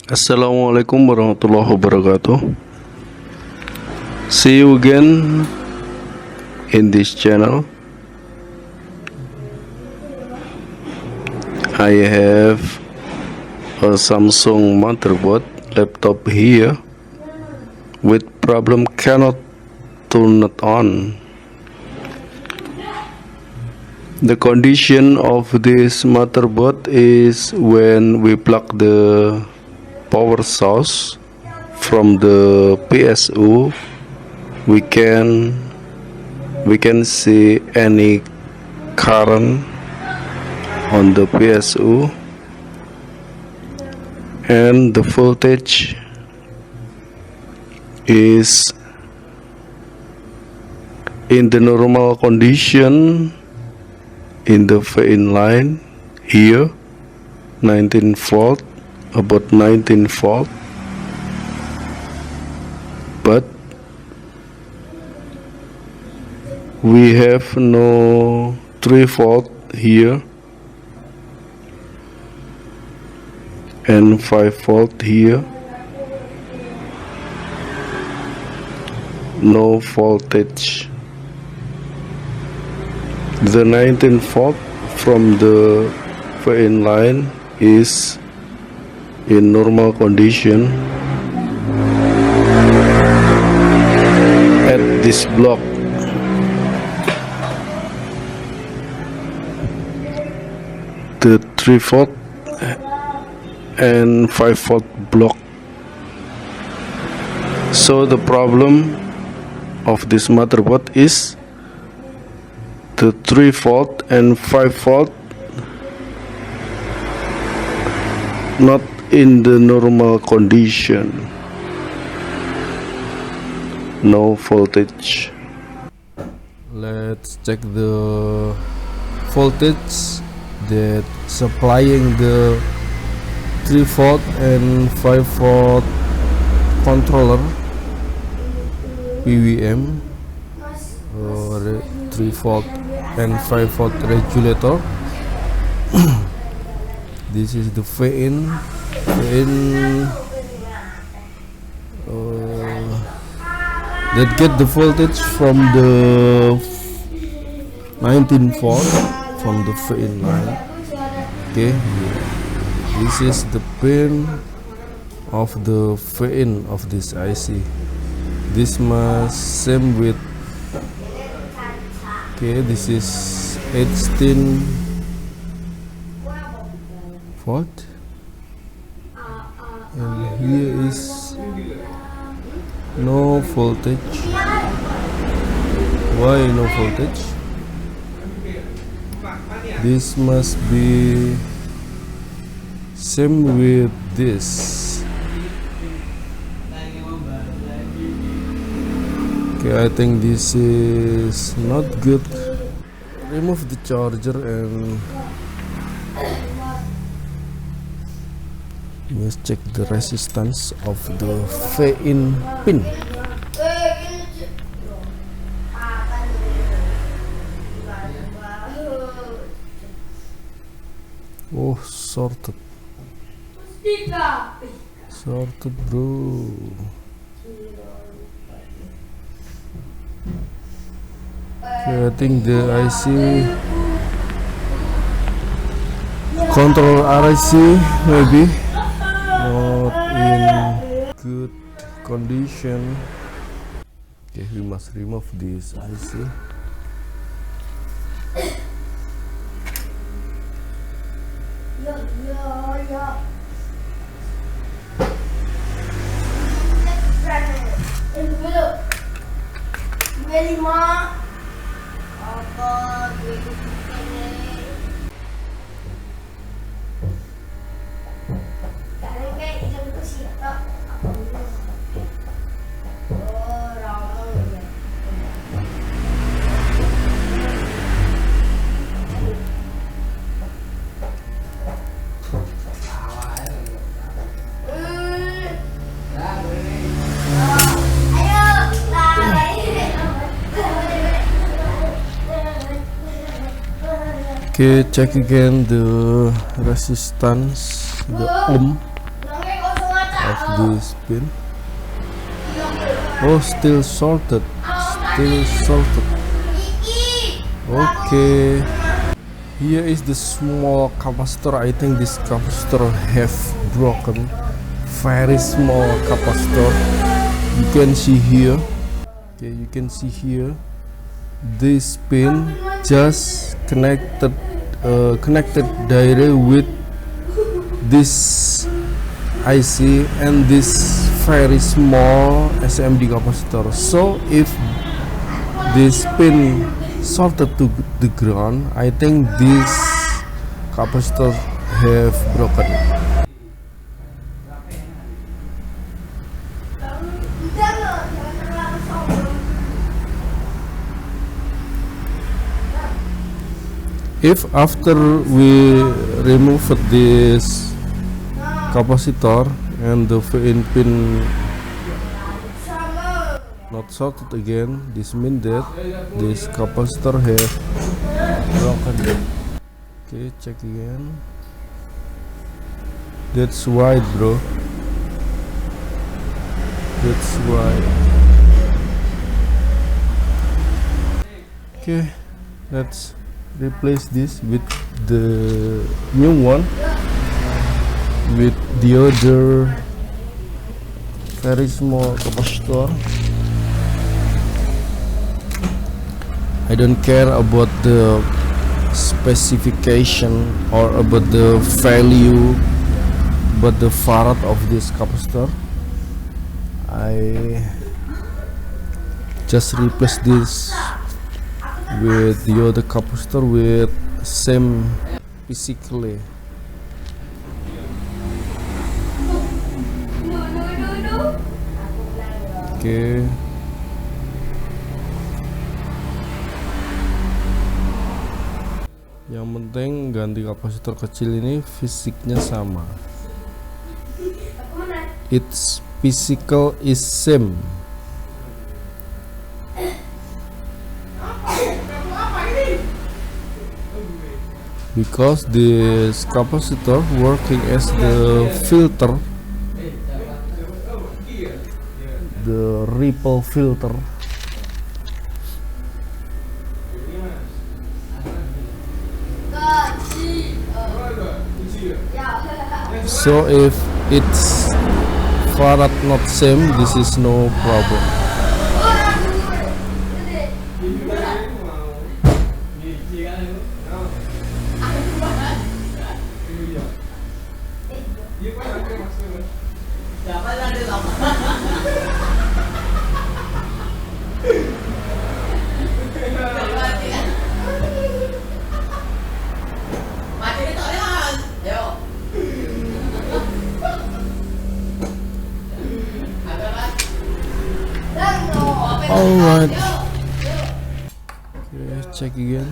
Assalamualaikum warahmatullahi wabarakatuh. See you again in this channel. I have a Samsung motherboard laptop here with problem cannot turn it on. The condition of this motherboard is when we plug the power source from the PSU, we can see any current on the PSU, and the voltage is in the normal condition in the V-in line here 19 volt, about 19 volt, but we have no 3 volt here and 5 volt here, no voltage. The 19 volt from the V-in line is in normal condition at this block. The 3 volt and 5 volt block. So the problem of this motherboard is the 3 volt and 5 volt not in the normal condition, no voltage. Let's check the voltage that supplying the 3 volt and 5 volt controller PWM or 3 volt and 5 volt regulator. This is the V-in that get the voltage from the 19 volt from the V-in line. Okay, this is the pin of the V-in of this IC. This must same with, okay, this is 18 volt, and here is no voltage. Why no voltage? This must be same with this. Okay, I think this is not good. Remove the charger and let's check the resistance of the V-in pin. Oh, sorted bro. Okay, I think the IC control RIC maybe not in good condition. Okay, we must remove this IC. Okay, check again the resistance, the ohm. of this pin. Oh, still shorted. Okay, here is the small capacitor. I think this capacitor have broken. Very small capacitor. You can see here. Okay, you can see here. This pin just connected directly with this IC and this very small SMD capacitor. So if this pin shorted to the ground, I think this capacitor have broken. If after we remove this capacitor and the VIN pin not shorted again, this means that this capacitor have broken. Okay, check again. That's why, bro. That's why. Okay, let's replace this with the new one with the other very small capacitor. I don't care about the specification or about the value, but the farad of this capacitor. I just replace this with the other capacitor with same physically. Okay. Yang penting ganti kapasitor kecil ini fisiknya sama. Its physical is same. Because this capacitor working as the filter, the ripple filter. So if it's farad not same, this is no problem. Alright. Okay, check again.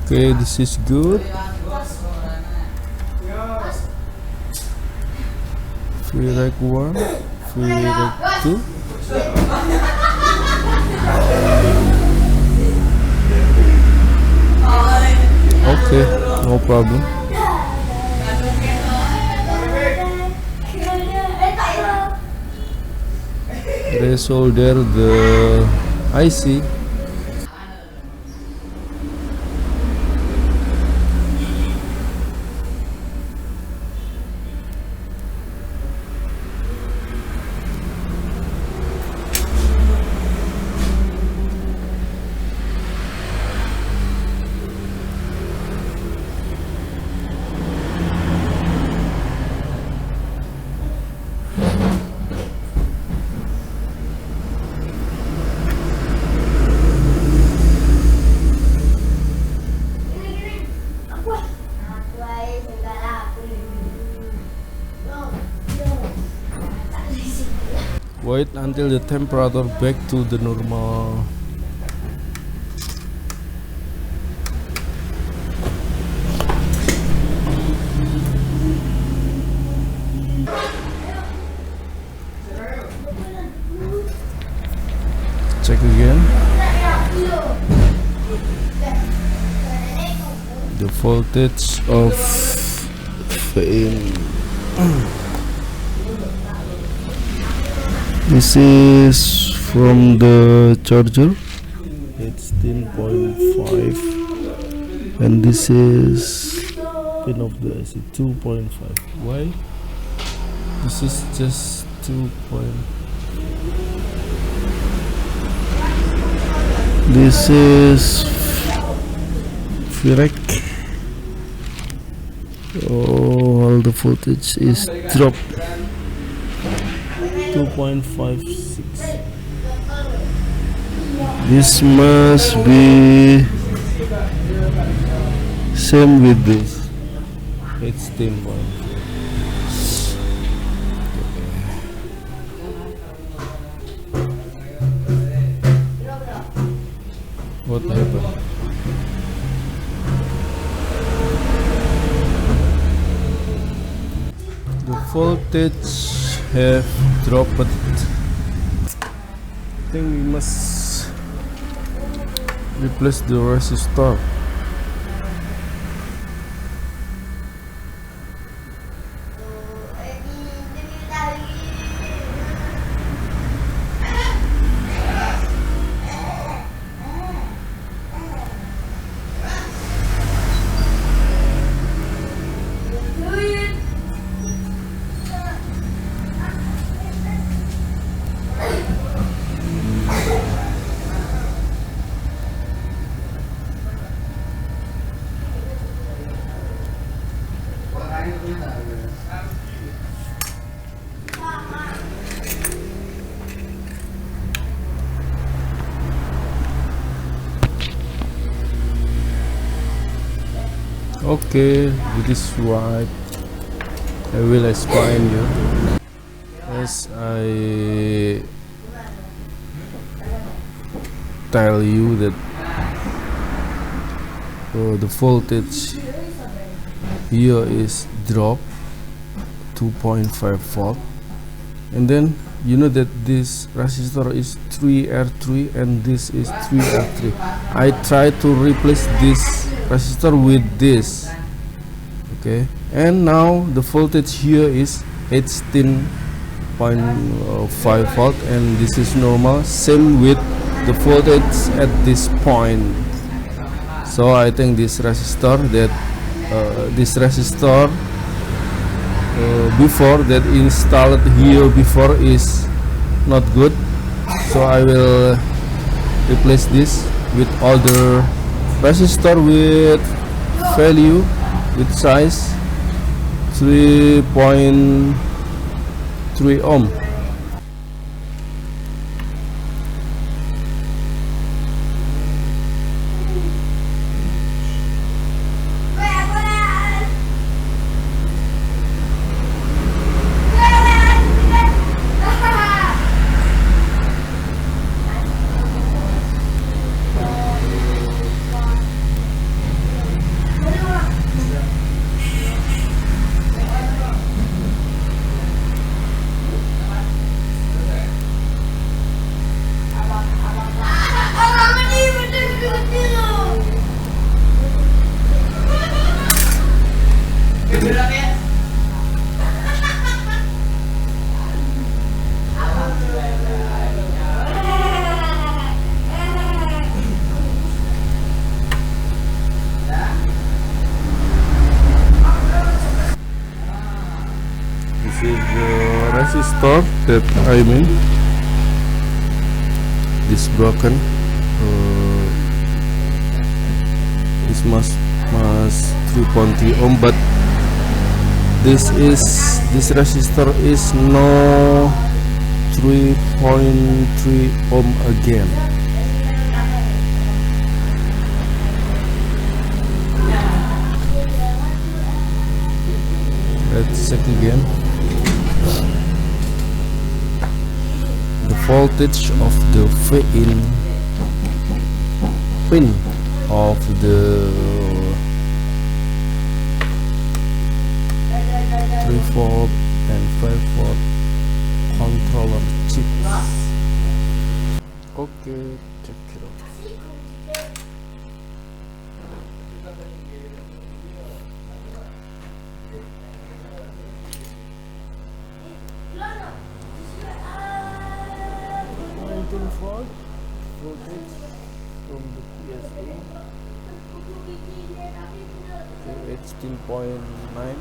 Okay, this is good. VREC 1, VREC 2. Okay, no problem. Resolder the IC. Wait until the temperature back to the normal. Check again. the voltage of fan. This is from the charger. It's 10.5, and this is pin of the IC 2.5. Why? This is just 2. This is Firek. All the voltage is dropped 2.56. This must be same with this. It's 10.5. What happened? The voltage have dropped. I think we must replace the resistor. Okay, this is what I will explain you. As I tell you that the voltage here is drop 2.5 volt, and then you know that this resistor is 3R3 and this is 3R3. I try to replace this resistor with this, okay, and now the voltage here is 18.5 volt, and this is normal, same with the voltage at this point. So I think this resistor before that installed here before is not good, so I will replace this with other resistor with value, with size 3.3 ohm. This is the resistor that I mean. This broken. This must 3.3 ohm, but this resistor is no 3.3 ohm again. Let's check again. The voltage of the in pin of the 3 volt and 5 volt controller chip. Okay, check it out. Okay, 18.9.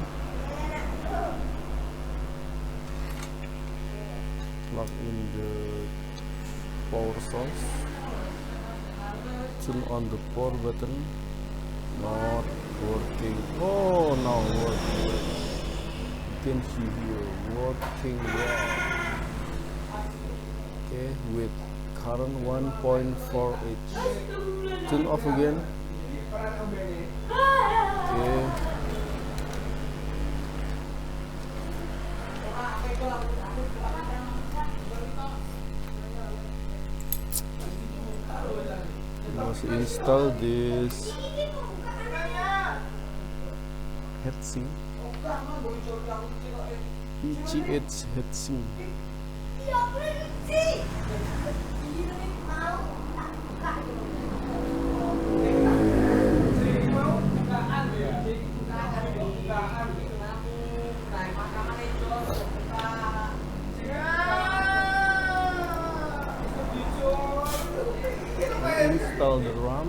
Plug in the power source. Turn on the power button. Not working. Oh, now working. You can see here working well. Okay, with current 1.48. Turn off again. Okay. You must install this heatsink, PGH heatsink. Install the RAM.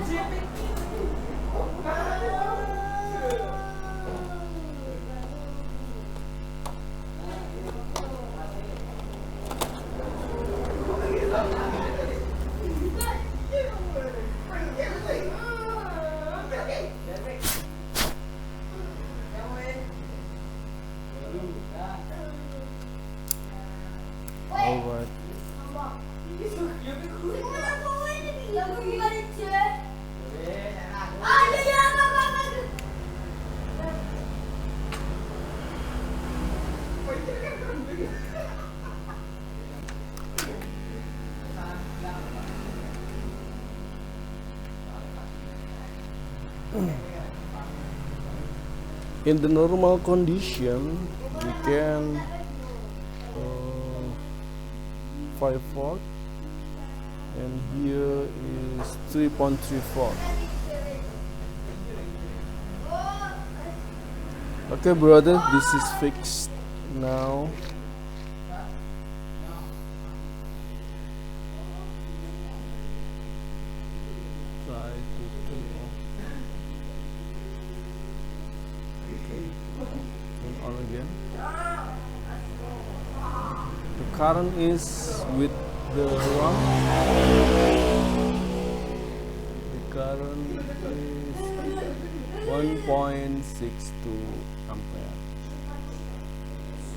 Alright. In the normal condition, we can 5 volt, and here is 3.34. Okay, brother, this is fixed now. Try to turn off. Okay, turn on again. The current is with the RAM. The current is 1.62 ampere.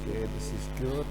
Okay, this is good.